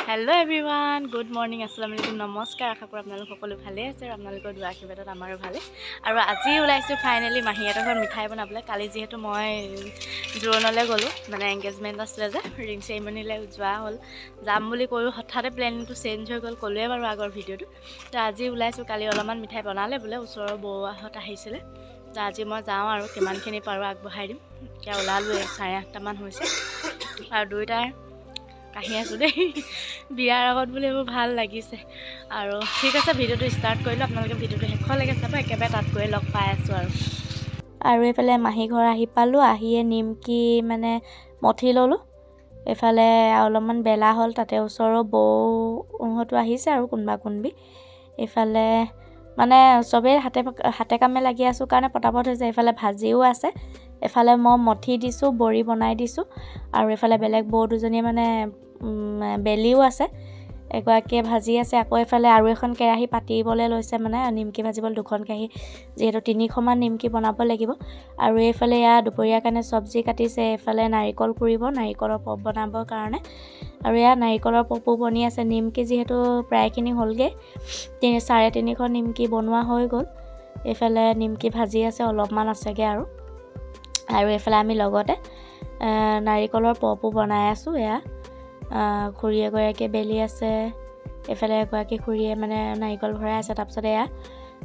Hello everyone good morning अस्सलाम वालेकुम नमस्कार आशा करूँ আপোনালোক সকলো ভালে আছে আৰু আপোনালোকৰ দুৱা আশীৰ্বাদত আমাৰো ভালে আৰু আজি ওলাইছো ফাইনালি মাহীহঁতৰ ঘৰত মিঠাই বনাবলৈ কালি যেহেতু মই জোৰণলৈ গ'লো মানে এংগেজমেণ্ট আছিলে যে ৰিং চেৰিমনিলৈ যোৱা হ'ল যাম বুলি কৈও হঠাতে প্লেনিংটো চেঞ্জ হৈ গ'ল ক'লোৱে বাৰু আগৰ ভিডিঅ'টো তো আজি ওলাইছো কালি অলপমান মিঠাই বনালে বোলে ওচৰৰ বৌহঁত আহিছিলে তো আজি মই যাওঁ আৰু কিমানখিনি পাৰোঁ আগবঢ়াই দিম এতিয়া ওলালোঁ 8:30 মান হৈছে আৰু দুইটাই কাহি আছো দেই বিয়াৰ আগত বুলি মোৰ ভাল লাগিছে আৰু ঠিক আছে ভিডিঅ'টো ষ্টাৰ্ট কৰিলোঁ আপোনালোকে ভিডিঅ'টো শেষলৈকে চাব একেবাৰে তাত গৈ লগ পাই আছোঁ আৰু এইফালে মাহী ঘৰ আহি পালোঁ আহিয়ে নিমকি মানে মঠি ল'লোঁ এইফালে অলপমান বেলা হ'ল তাতে ওচৰৰ বৌহঁতো আহিছে আৰু কোনোবা কোনবি এইফালে মানে চবেই হাতে কামে লাগি আছোঁ কাৰণে পটাপট হৈছে এইফালে ভাজিও আছে এফালে মই মঠি দিছোঁ বড়ি বনাই দিছোঁ আৰু এফালে বেলেগ বৌ দুজনী মানে বেলিও আছে এগৰাকীয়ে ভাজি আছে আকৌ এফালে আৰু এখন কেৰাহী পাতিবলৈ লৈছে মানে নিমকি ভাজিবলৈ দুখন কেৰাহী যেহেতু 300 মান নিমকি বনাব লাগিব আৰু এইফালে দুপৰীয়াৰ কাৰণে চব্জি কাটিছে এইফালে নাৰিকল পুৰিব নাৰিকলৰ পপ বনাবৰ কাৰণে আৰু নাৰিকলৰ পপো বনি আছে নিমকি যেহেতু প্ৰায়খিনি হ'লগে 350 নিমকি বনোৱা হৈ গ'ল এইফালে নিমকি ভাজি আছে অলপমান আছেগে আৰু এইফালে আমি লগতে নাৰিকলৰ পপো বনাই আছোঁ খুৰী এগৰাকীয়ে বেলি আছে এইফালে এগৰাকী খুৰীয়ে মানে নাৰিকল ভৰাই আছে তাৰপিছত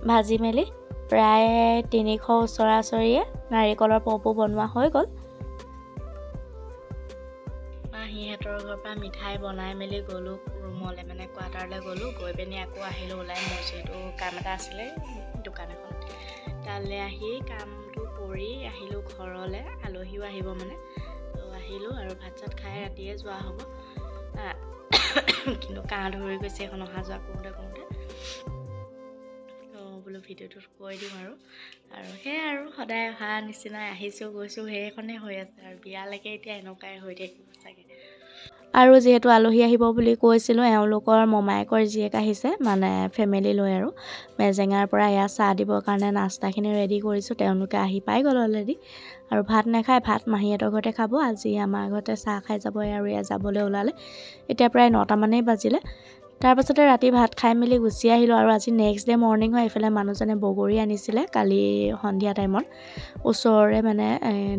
ভাজি মেলি প্ৰায় 300 ওচৰা-ওচৰিয়ে নাৰিকলৰ পপো বনোৱা হৈ গ'ল মাহীহঁতৰ ঘৰৰ পৰা মিঠাই বনাই মেলি গ'লোঁ ৰুমলৈ মানে কোৱাৰ্টাৰলৈ গ'লোঁ গৈ পিনি আকৌ আহিলোঁ ওলাই মোৰ যিহেতু কাম এটা আছিলে দোকান এখন তালৈ আহি কামটো কৰি আহিলোঁ ঘৰলৈ আলহীও আহিব মানে তো আহিলোঁ আৰু ভাত চাত খাই ৰাতিয়ে যোৱা হ'ব কিন্তু কাহ ধৰি গৈছে এখন অহা যোৱা কৰোঁতে বোলো ভিডিঅ'টোত কৈ দিম আৰু সেয়াই আৰু সদায় অহা নিচিনাই আহিছোঁ গৈছোঁ সেইখনেই হৈ আছে আৰু বিয়ালৈকে এতিয়া এনেকুৱাই হৈ থাকিব চাগে আৰু যিহেতু আলহী আহিব বুলি কৈছিলোঁ এওঁলোকৰ মমায়েকৰ জীয়েক আহিছে মানে ফেমিলি লৈ আৰু মেজেঙাৰ পৰা চাহ দিবৰ কাৰণে নাস্তাখিনি ৰেডি কৰিছোঁ তেওঁলোকে আহি পাই গ'ল অলৰেডি আৰু ভাত নাখায় ভাত মাহীহঁতৰ ঘৰতে খাব আজি আমাৰ ঘৰতে চাহ খাই যাব আৰু যাবলৈ ওলালে এতিয়া প্ৰায় 9টা মানেই বাজিলে তাৰপাছতে ৰাতি ভাত খাই মেলি গুচি আহিলোঁ আৰু আজি নেক্সট ডে মৰ্ণিং হয় এইফালে মানুহজনে বগৰী আনিছিলে কালি সন্ধিয়া টাইমত ওচৰৰে মানে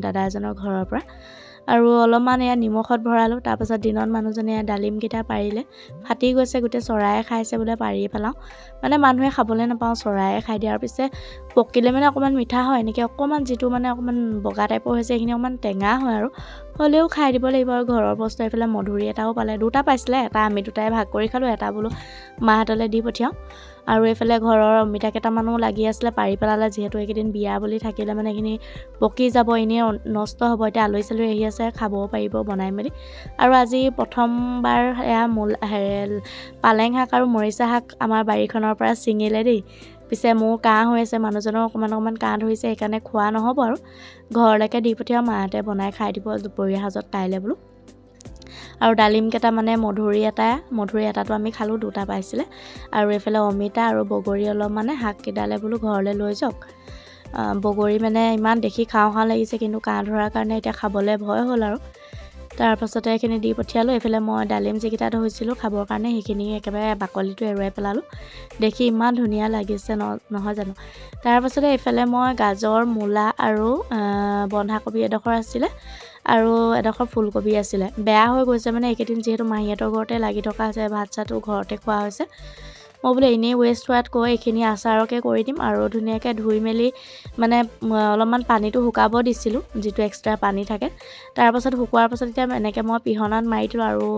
দাদা এজনৰ ঘৰৰ পৰা আৰু অলপমান নিমখত ভৰালোঁ তাৰপাছত দিনত মানুহজনে ডালিমকেইটা পাৰিলে ফাটি গৈছে গোটেই চৰায়ে খাইছে বোলে পাৰি পেলাওঁ মানে মানুহে খাবলৈ নাপাওঁ চৰায়ে খাই দিয়াৰ পিছে পকিলে মানে অকণমান মিঠা হয় এনেকৈ অকণমান যিটো মানে অকণমান বগা টাইপৰ হৈছে এইখিনি অকণমান টেঙা হয় আৰু হ'লেও খাই দিব লাগিব আৰু ঘৰৰ বস্তু এইফালে মধুৰি এটাও পালে দুটা পাইছিলে এটা আমি দুটাই ভাগ কৰি খালোঁ এটা বোলো মাহঁতলৈ দি পঠিয়াওঁ আৰু এইফালে ঘৰৰ অমিতা কেইটামানো লাগি আছিলে পাৰি পেলালে যিহেতু এইকেইদিন বিয়া বুলি থাকিলে মানে এইখিনি পকি যাব এনেই নষ্ট হ'ব এতিয়া আলহী চালহী আহি আছে খাবও পাৰিব বনাই মেলি আৰু আজি প্ৰথমবাৰ পালেং শাক আৰু মৰিচা শাক আমাৰ বাৰীখনৰ পৰা ছিঙিলে দেই পিছে মোৰ কাহ হৈ আছে মানুহজনৰ অকণমান কাহ ধৰিছে সেইকাৰণে খোৱা নহ'ব আৰু ঘৰলৈকে দি পঠিয়াওঁ মাহঁতে বনাই খাই দিব দুপৰীয়া সাজত তাইলে বোলো আৰু ডালিম কেইটা মানে মধুৰি এটাটো আমি খালোঁ দুটা পাইছিলে আৰু এইফালে অমিতা আৰু বগৰী অলপ মানে শাক কেইডালে বোলো ঘৰলৈ লৈ যাওক বগৰী মানে ইমান দেখি খাওঁ লাগিছে কিন্তু কাহ ধৰাৰ কাৰণে এতিয়া খাবলৈ ভয় হ'ল আৰু তাৰপাছতে এইখিনি দি পঠিয়ালোঁ এইফালে মই ডালিম যিকেইটা ধৰিছিলোঁ খাবৰ কাৰণে সেইখিনি একেবাৰে বাকলিটো এৰুৱাই পেলালোঁ দেখি ইমান ধুনীয়া লাগিছে নহয় জানো তাৰপাছতে এইফালে মই গাজৰ মূলা আৰু বন্ধাকবি এডোখৰ আছিলে আৰু এডোখৰ ফুলকবি আছিলে বেয়া হৈ গৈছে মানে এইকেইদিন যিহেতু মাহীহঁতৰ ঘৰতে লাগি থকা আছে ভাত চাতো ঘৰতে খোৱা হৈছে মই বোলে এনেই ৱেষ্ট হোৱাতকৈ এইখিনি আচাৰকে কৰি দিম আৰু ধুনীয়াকৈ ধুই মেলি মানে অলপমান পানীটো শুকাব দিছিলোঁ যিটো এক্সট্ৰা পানী থাকে তাৰপাছত শুকোৱাৰ পাছত এতিয়া এনেকৈ মই পিহনাত মাৰি দিলোঁ আৰু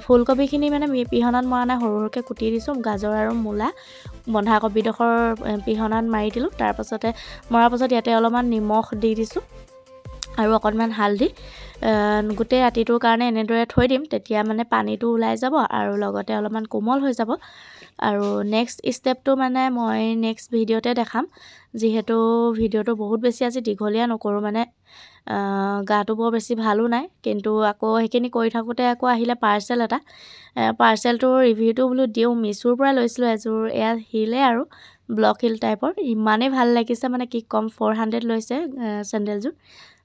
ফুলকবিখিনি মানে পিহনাত মৰা নাই সৰুকৈ কুটি দিছোঁ গাজৰ আৰু মূলা বন্ধাকবিডোখৰ পিহনাত মাৰি দিলোঁ তাৰপাছতে মৰাৰ পাছত ইয়াতে অলপমান নিমখ দি দিছোঁ আৰু অকণমান হালধি গোটেই ৰাতিটোৰ কাৰণে এনেদৰে থৈ দিম তেতিয়া মানে পানীটো ওলাই যাব আৰু লগতে অলপমান কোমল হৈ যাব আৰু নেক্সট ষ্টেপটো মানে মই নেক্সট ভিডিঅ'তে দেখাম যিহেতু ভিডিঅ'টো বহুত বেছি আজি দীঘলীয়া নকৰোঁ মানে গাটো বৰ বেছি ভালো নাই কিন্তু আকৌ সেইখিনি কৰি থাকোঁতে আকৌ আহিলে পাৰ্চেল এটা পাৰ্চেলটোৰ ৰিভিউটো বোলো দিওঁ মিছোৰ পৰা লৈছিলোঁ এযোৰ হিলে আৰু ব্লক হিল টাইপৰ ইমানেই ভাল লাগিছে মানে কি কম 400 লৈছে চেণ্ডেলযোৰ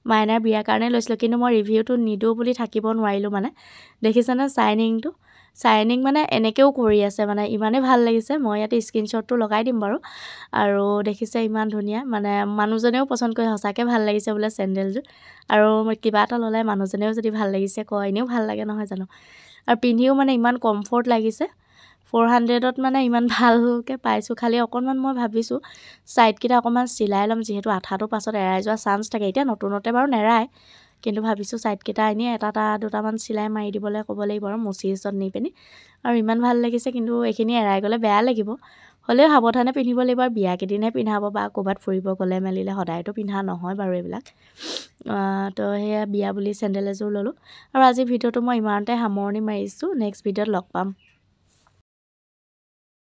মাইনাৰ বিয়াৰ কাৰণে লৈছিলোঁ কিন্তু মই ৰিভিউটো নিদিওঁ বুলি থাকিব নোৱাৰিলোঁ মানে দেখিছেনে চাইনিংটো চাইনিং মানে এনেকৈও কৰি আছে মানে ইমানেই ভাল লাগিছে। মই ইয়াতে স্ক্ৰীনশ্বটটো লগাই দিম বাৰু। আৰু দেখিছে ইমান ধুনীয়া, মানে মানুহজনেও পচন্দ কৰি সঁচাকৈ ভাল লাগিছে বোলে চেণ্ডেলযোৰ। আৰু কিবা এটা ল'লে মানুহজনেও যদি ভাল লাগিছে কয়, এনেও ভাল লাগে নহয় জানো। আৰু পিন্ধিও মানে ইমান কমফৰ্ট লাগিছে। 400ত মানে ইমান ভালকৈ পাইছোঁ। খালি অকণমান মই ভাবিছোঁ ছাইডকেইটা অকণমান চিলাই ল'ম, যিহেতু আঠাটো পাছত এৰাই যোৱা চান্স থাকে। এতিয়া নতুনতে বাৰু নেৰায়, কিন্তু ভাবিছোঁ ছাইডকেইটা এনেই এটা দুটামান চিলাই মাৰি দিবলৈ ক'ব লাগিব আৰু মুচি ওচৰত নি পিনি। আৰু ইমান ভাল লাগিছে, কিন্তু এইখিনি এৰাই গ'লে বেয়া লাগিব। হ'লেও সাৱধানে পিন্ধিব লাগিব। আৰু বিয়াকেইদিনহে পিন্ধাব বা ক'ৰবাত ফুৰিব গ'লে মেলিলে, সদায়তো পিন্ধা নহয় বাৰু এইবিলাক। তো সেয়া বিয়া বুলি চেণ্ডেল এযোৰ ল'লোঁ। আৰু আজি ভিডিঅ'টো মই ইমানতে সামৰণি মাৰিছোঁ। নেক্সট ভিডিঅ'ত লগ পাম।